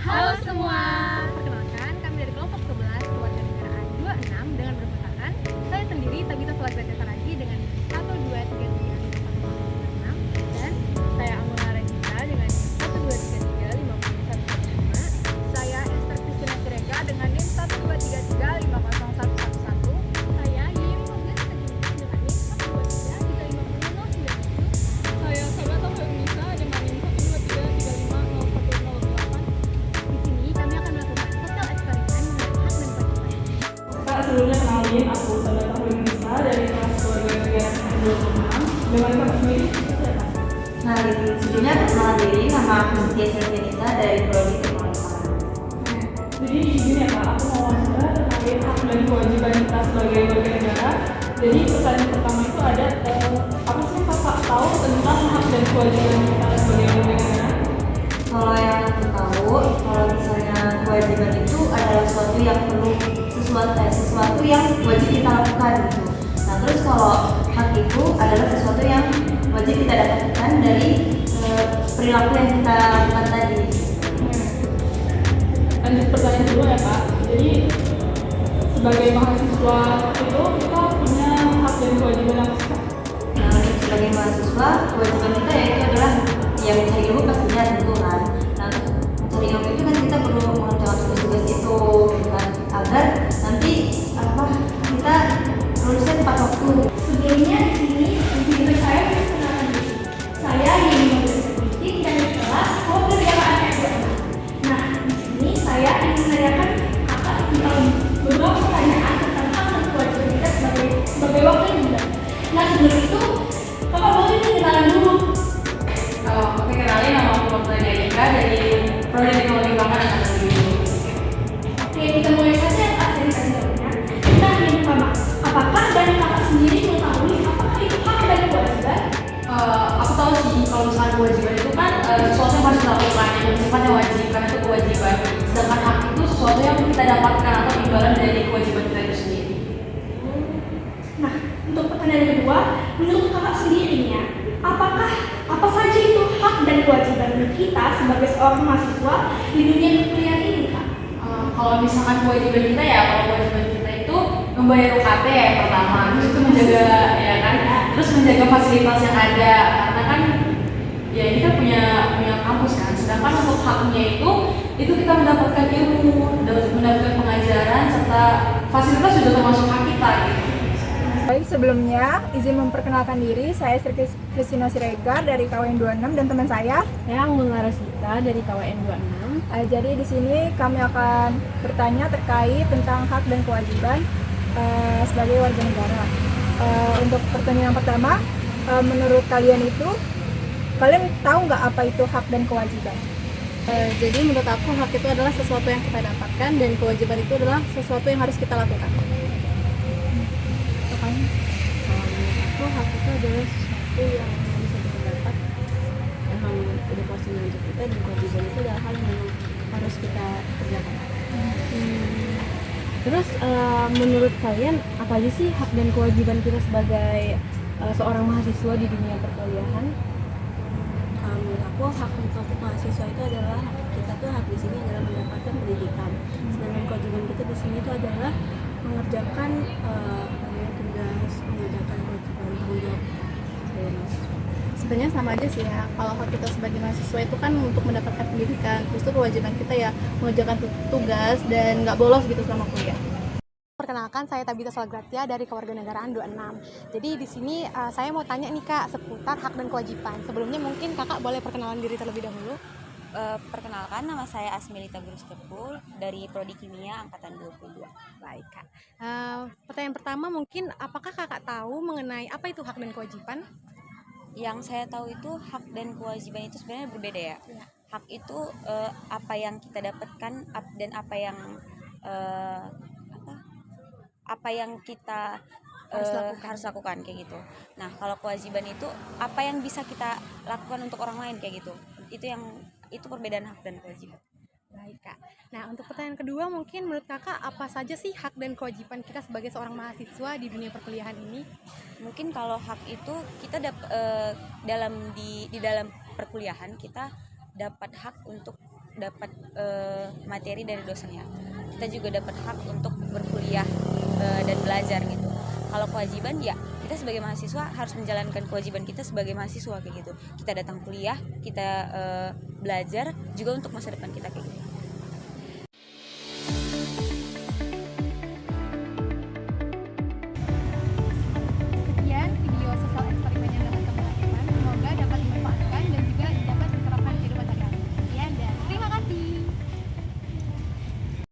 Halo semua. Perkenalkan, kami dari kelompok 11 Kewarganegaraan 26 dengan berpasangan. Saya sendiri Tabita Selagratya Saragi dengan 1 2 3 3 5 6 dan saya Amula Regita dengan 1 2 3 3 5 1 5. Saya Esther Christina Sirega dengan NIM 1 2 3 3 5 0 1 1 1. Saya Yim Publis dengan NIM 1 2 3 3 5 0 9 7. Saya Sabata Nisa dengan NIM 1 2 3 3 5 0 1 0 8. Di sini kami akan melakukan sosial eksperimen mengenai hak dan kewajiban. Kak, sebelumnya kenalin, aku Sabata Nisa dari kelas Kewarganegaraan 26. Dengan kakak sendiri, siapa? Nah, sebelumnya perkenalan diri, nama aku Tia Selvianita dari Prodi Teknologi. Jadi di sini ya Kak, aku mau wawancara terkait hak dan kewajiban kita sebagai warga negara. Jadi pertanyaan pertama itu ada, apa sih kakak tahu tentang hak dan kewajiban kita sebagai warga negara? Kalau yang aku tahu, kalau misalnya kewajiban itu adalah sesuatu yang perlu sesuatu yang wajib kita lakukan gitu. Nah, terus kalau hak itu adalah sesuatu yang wajib kita dapatkan dari perilaku yang kita lakukan tadi. Lanjut pertanyaan kedua ya Kak. Jadi sebagai mahasiswa itu kita punya hak dan kewajiban apa sih Kak? Nah, untuk sebagai mahasiswa, kewajiban kita yaitu adalah yang mencari ilmu pastinya tentu kan. Nah, untuk mencari ilmu itu kan kita perlu mengerjakan tugas-tugas itu kan, agar nanti kita lulusnya tepat waktu. Sebelumnya di sini ibu saya perkenalkan diri. Saya Yeni Kritik dari kelas Kewarganegaraan S26. Nah, di sini saya ingin menanyakan kakak tentang beberapa pertanyaan tentang hak dan kewajiban kita sebagai wakil juga. Nah, sebelum itu kakak boleh nih kenalan dulu. Oke, kenalin, nama aku Maulana Eka dari Prodi Teknologi Pangan Angkatan 2020. Oke, kita mulai saja kak dari jawabnya. Nah, yang pertama, apakah dari kakak sendiri mengetahui apakah itu hak dan kewajiban? Aku tahu sih kalau misalnya kewajiban itu kan sesuatu yang harus dilakukan, yang sifatnya wajib karena itu kewajiban. Sedangkan hak itu sesuatu yang kita dapatkan atau imbalan dari kewajiban kita itu sendiri. Nah, untuk pertanyaan kedua, menurut kakak sendiri ya, apa saja itu hak dan kewajiban kita sebagai seorang mahasiswa di dunia perkuliahan ini, Kak? Kalau misalkan kewajiban kita ya, kalau kewajiban kita itu membayar UKT ya yang pertama, terus itu menjaga ya kan, terus menjaga fasilitas yang ada karena kan ya kita punya kampus kan. Sedangkan untuk haknya itu kita mendapatkan ilmu, mendapatkan pengajaran serta fasilitas juga termasuk hak kita gitu. Baik, sebelumnya izin memperkenalkan diri, saya Esther Christina Siregar dari KWN 26 dan teman saya Amula Regita dari KWN 26. Jadi di sini kami akan bertanya terkait tentang hak dan kewajiban sebagai warga negara. Untuk pertanyaan pertama, menurut kalian tahu nggak apa itu hak dan kewajiban? Jadi menurut aku hak itu adalah sesuatu yang kita dapatkan dan kewajiban itu adalah sesuatu yang harus kita lakukan. Menurut aku hak itu adalah sesuatu yang bisa kita dapat, memang udah pastinya untuk kita, dan kewajiban itu adalah hal yang harus kita kerjakan. Terus menurut kalian apa aja sih hak dan kewajiban kita sebagai seorang mahasiswa di dunia perkuliahan? Menurut aku hak untuk mahasiswa itu adalah kita tuh hak di sini adalah mendapatkan pendidikan. Sedangkan kewajiban kita di sini itu adalah mengerjakan tugas, mengerjakan kewajiban tanggung jawab sebagai mahasiswa. Sebenarnya sama aja sih ya. Kalau hak kita sebagai mahasiswa itu kan untuk mendapatkan pendidikan, terus itu kewajiban kita ya mengerjakan tugas dan nggak bolos gitu selama kuliah. Perkenalkan, saya Tabita Selagratya dari Kewarganegaraan 26. Jadi di sini saya mau tanya nih Kak seputar hak dan kewajiban. Sebelumnya mungkin Kakak boleh perkenalan diri terlebih dahulu. Perkenalkan, nama saya Asmilita Brustepul dari Prodi Kimia Angkatan 22. Baik Kak. Pertanyaan pertama mungkin apakah Kakak tahu mengenai apa itu hak dan kewajiban? Yang saya tahu itu hak dan kewajiban itu sebenarnya berbeda ya. Ya. Hak itu apa yang kita dapatkan dan apa yang kita harus lakukan kayak gitu. Nah, kalau kewajiban itu apa yang bisa kita lakukan untuk orang lain kayak gitu. Itu perbedaan hak dan kewajiban. Baik Kak. Nah, untuk pertanyaan kedua mungkin menurut Kakak apa saja sih hak dan kewajiban kita sebagai seorang mahasiswa di dunia perkuliahan ini? Mungkin kalau hak itu kita di dalam perkuliahan kita dapat hak untuk dapat materi dari dosennya, kita juga dapat hak untuk berkuliah dan belajar gitu. Kalau kewajiban ya kita sebagai mahasiswa harus menjalankan kewajiban kita sebagai mahasiswa kayak gitu. Kita datang kuliah, kita belajar juga untuk masa depan kita kayak gitu.